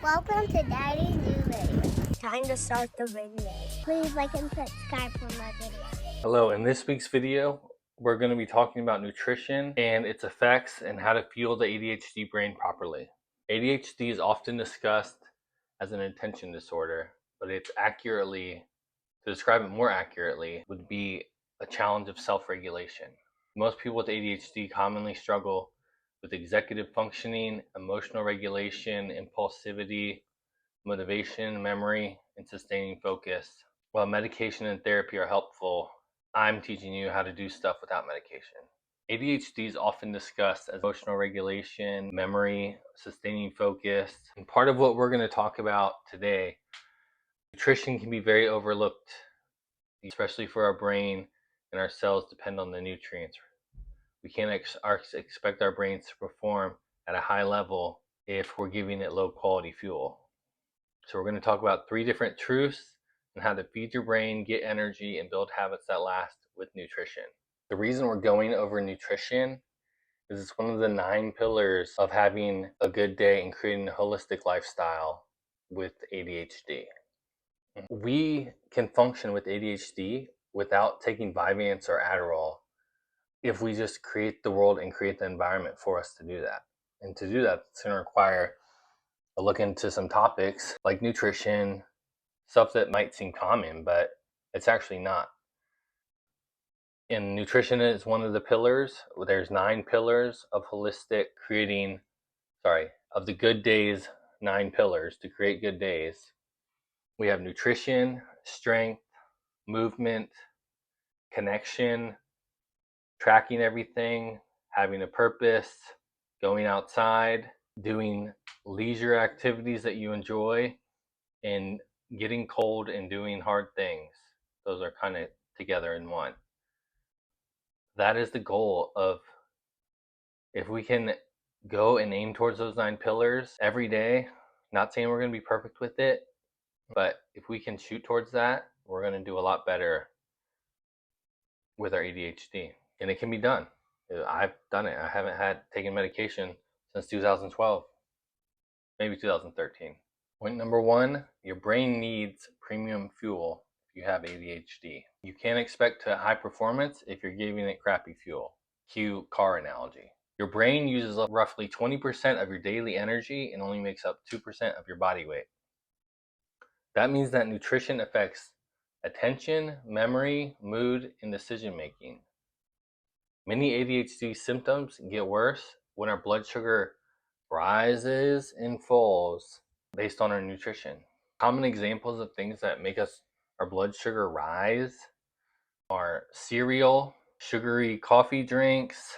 Welcome to Daddy's new video. Time to start the video. Please like and subscribe for my video. Hello, in this week's video, we're going to be talking about nutrition and its effects and how to fuel the ADHD brain properly. ADHD is often discussed as an attention disorder, but to describe it more accurately, would be a challenge of self-regulation. Most people with ADHD commonly struggle with executive functioning, emotional regulation, impulsivity, motivation, memory, and sustaining focus. While medication and therapy are helpful, I'm teaching you how to do stuff without medication. ADHD is often discussed as emotional regulation, memory, sustaining focus. And part of what we're going to talk about today, nutrition can be very overlooked, especially for our brain, and our cells depend on the nutrients. We can't expect our brains to perform at a high level if we're giving it low quality fuel. So we're going to talk about 3 different truths and how to feed your brain, get energy, and build habits that last with nutrition. The reason we're going over nutrition is it's one of the 9 pillars of having a good day and creating a holistic lifestyle with ADHD. We can function with ADHD without taking Vyvanse or Adderall if we just create the world and create the environment for us to do that. And to do that, it's going to require a look into some topics like nutrition, stuff that might seem common, but it's actually not. And nutrition is one of the pillars. There's 9 pillars of of the good days, 9 pillars to create good days. We have nutrition, strength, movement, connection, tracking everything, having a purpose, going outside, doing leisure activities that you enjoy, and getting cold and doing hard things. Those are kind of together in one. That is the goal of, if we can go and aim towards those 9 pillars every day, not saying we're going to be perfect with it, but if we can shoot towards that, we're going to do a lot better with our ADHD. And it can be done. I've done it. I haven't taken medication since 2012, maybe 2013. Point number 1, your brain needs premium fuel if you have ADHD. You can't expect high performance if you're giving it crappy fuel. Cue car analogy. Your brain uses up roughly 20% of your daily energy and only makes up 2% of your body weight. That means that nutrition affects attention, memory, mood, and decision making. Many ADHD symptoms get worse when our blood sugar rises and falls based on our nutrition. Common examples of things that make our blood sugar rise are cereal, sugary coffee drinks,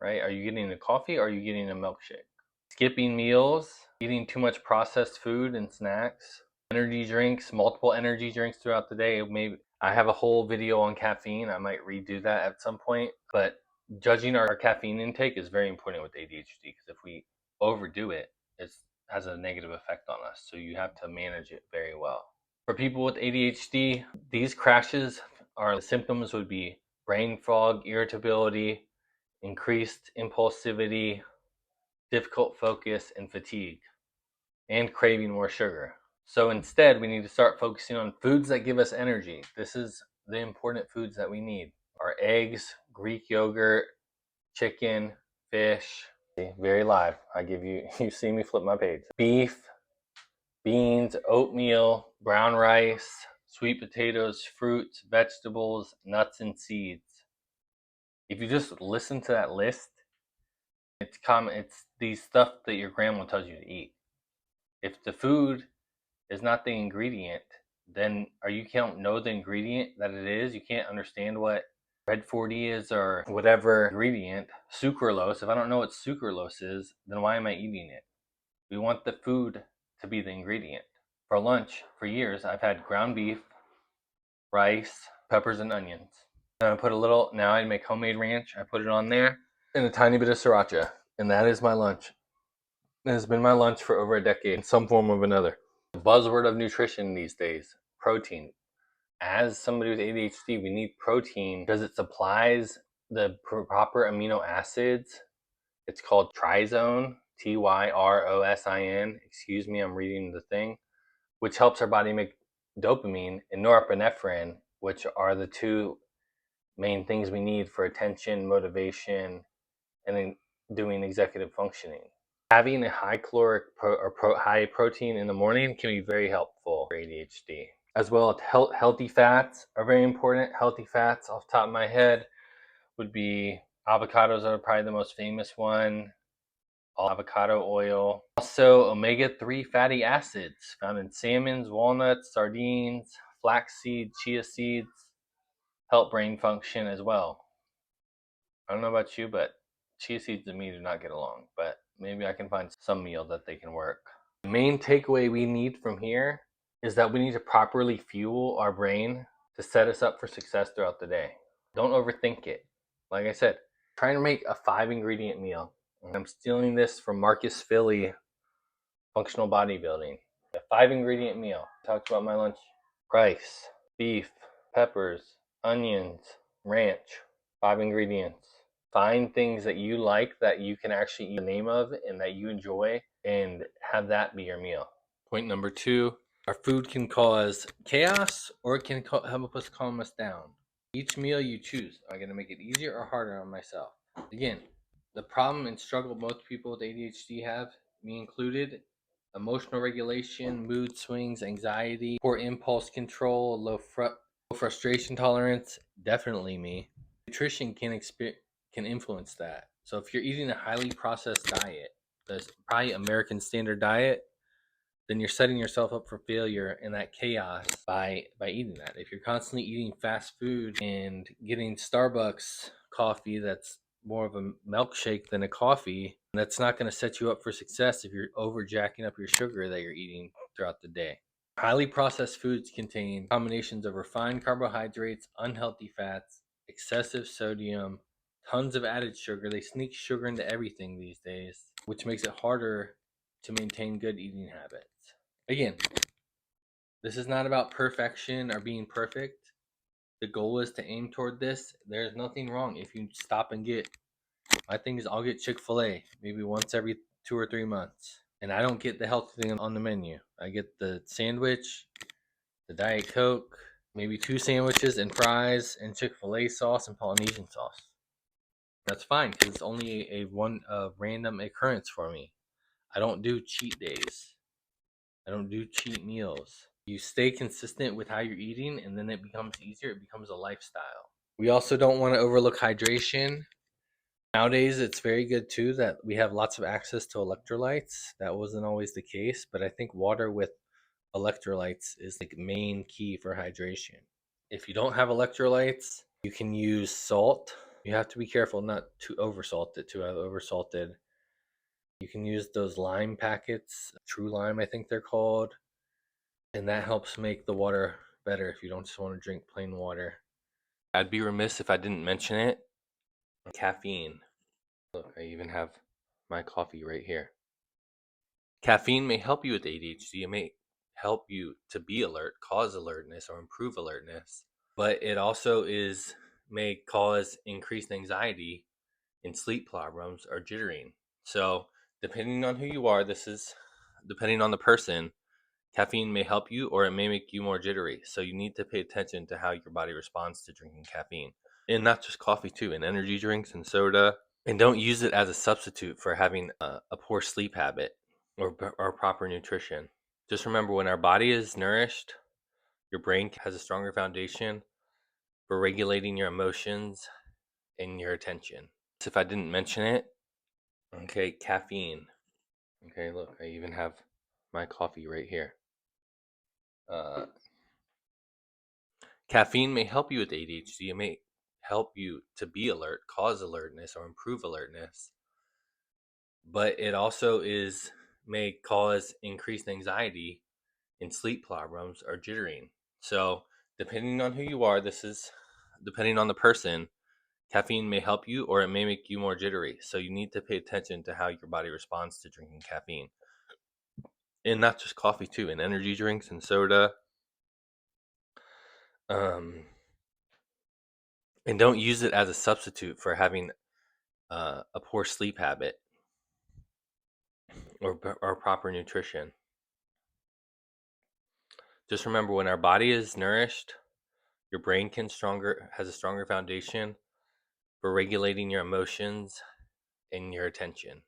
right? Are you getting a coffee or are you getting a milkshake? Skipping meals, eating too much processed food and snacks, energy drinks, multiple energy drinks throughout the day. Maybe I have a whole video on caffeine. I might redo that at some point, but judging our caffeine intake is very important with ADHD, because if we overdo it, it has a negative effect on us. So you have to manage it very well. For people with ADHD, these crashes, the symptoms would be brain fog, irritability, increased impulsivity, difficult focus, and fatigue, and craving more sugar. So instead, we need to start focusing on foods that give us energy. This is the important foods that we need. Our eggs, Greek yogurt, chicken, fish. Very live. You see me flip my page. Beef, beans, oatmeal, brown rice, sweet potatoes, fruits, vegetables, nuts, and seeds. If you just listen to that list, it's common. It's these stuff that your grandma tells you to eat. If the food is not the ingredient, then you can't know the ingredient that it is. You can't understand what red 40 is or whatever ingredient. Sucralose. If I don't know what sucralose is, then why am I eating it? We want the food to be the ingredient. For lunch, for years, I've had ground beef, rice, peppers, and onions. And now I make homemade ranch. I put it on there and a tiny bit of sriracha. And that is my lunch. It has been my lunch for over a decade in some form or another. The buzzword of nutrition these days, protein. As somebody with ADHD, we need protein because it supplies the proper amino acids. It's called trizone, tyrosin. Excuse me, I'm reading the thing, which helps our body make dopamine, and norepinephrine, which are the two main things we need for attention, motivation, and then doing executive functioning. Having a high caloric high protein in the morning can be very helpful for ADHD. As well, healthy fats are very important. Healthy fats, off the top of my head, would be avocados are probably the most famous one. Avocado oil. Also, omega-3 fatty acids found in salmons, walnuts, sardines, flaxseed, chia seeds help brain function as well. I don't know about you, but chia seeds and me do not get along, but maybe I can find some meal that they can work. The main takeaway we need from here is that we need to properly fuel our brain to set us up for success throughout the day. Don't overthink it. Like I said, trying to make a 5-ingredient meal. I'm stealing this from Marcus Philly, Functional Bodybuilding. A 5-ingredient meal. Talks about my lunch. Rice, beef, peppers, onions, ranch. 5 ingredients. Find things that you like that you can actually eat the name of and that you enjoy, and have that be your meal. Point number 2, our food can cause chaos or it can help us calm us down. Each meal you choose, am I going to make it easier or harder on myself? Again, the problem and struggle most people with ADHD have, me included, emotional regulation, mood swings, anxiety, poor impulse control, low frustration tolerance, definitely me. Nutrition can influence that. So if you're eating a highly processed diet, the probably American standard diet, then you're setting yourself up for failure in that chaos by eating that. If you're constantly eating fast food and getting Starbucks coffee that's more of a milkshake than a coffee, that's not going to set you up for success if you're over jacking up your sugar that you're eating throughout the day. Highly processed foods contain combinations of refined carbohydrates, unhealthy fats, excessive sodium, tons of added sugar. They sneak sugar into everything these days, which makes it harder to maintain good eating habits. Again, this is not about perfection or being perfect. The goal is to aim toward this. There's nothing wrong if you stop and get. My thing is, I'll get Chick-fil-A maybe once every 2 or 3 months. And I don't get the healthy thing on the menu. I get the sandwich, the Diet Coke, maybe 2 sandwiches and fries, and Chick-fil-A sauce and Polynesian sauce. That's fine because it's only a random occurrence for me. I don't do cheat days. I don't do cheat meals. You stay consistent with how you're eating, and then it becomes easier. It becomes a lifestyle. We also don't want to overlook hydration. Nowadays, it's very good too that we have lots of access to electrolytes. That wasn't always the case, but I think water with electrolytes is like main key for hydration. If you don't have electrolytes, you can use salt. You have to be careful not to oversalt it, to have oversalted. You can use those lime packets, True Lime, I think they're called, and that helps make the water better if you don't just want to drink plain water. I'd be remiss if I didn't mention it. Caffeine. Look, I even have my coffee right here. Caffeine may help you with ADHD. It may help you to be alert, cause alertness, or improve alertness, but it also may cause increased anxiety and sleep problems or jittering. So, depending on who you are, depending on the person, caffeine may help you or it may make you more jittery. So, you need to pay attention to how your body responds to drinking caffeine. And not just coffee, too, and energy drinks and soda. And don't use it as a substitute for having a poor sleep habit or proper nutrition. Just remember, when our body is nourished, your brain has a stronger foundation for regulating your emotions and your attention. If I didn't mention it, okay, caffeine. Okay, look, I even have my coffee right here. Caffeine may help you with ADHD. It may help you to be alert, cause alertness, or improve alertness, but it also may cause increased anxiety and sleep problems or jittering. So, depending on who you are, depending on the person, caffeine may help you or it may make you more jittery. So, you need to pay attention to how your body responds to drinking caffeine. And not just coffee, too, and energy drinks and soda. And don't use it as a substitute for having a poor sleep habit or proper nutrition. Just remember, when our body is nourished, your brain has a stronger foundation for regulating your emotions and your attention.